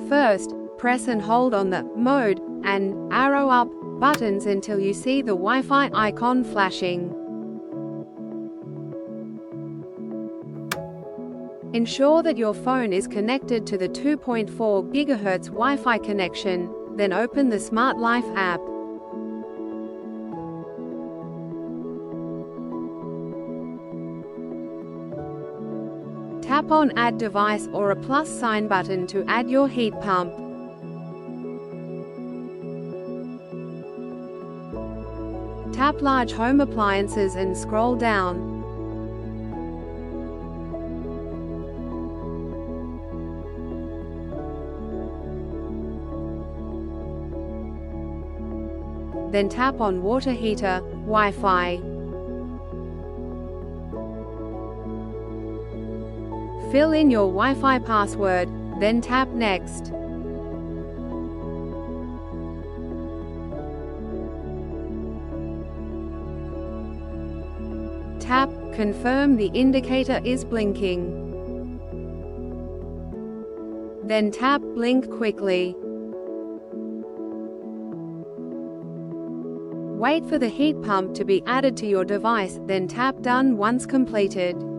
First, press and hold on the Mode and Arrow Up buttons until you see the Wi-Fi icon flashing. Ensure that your phone is connected to the 2.4 GHz Wi-Fi connection, then open the Smart Life app. Tap on Add Device or a plus sign button to add your heat pump. Tap Large Home Appliances and scroll down. Then tap on Water Heater, Wi-Fi. Fill in your Wi-Fi password, then tap Next. Tap Confirm. The indicator is blinking. Then tap Blink quickly. Wait for the heat pump to be added to your device, then tap Done once completed.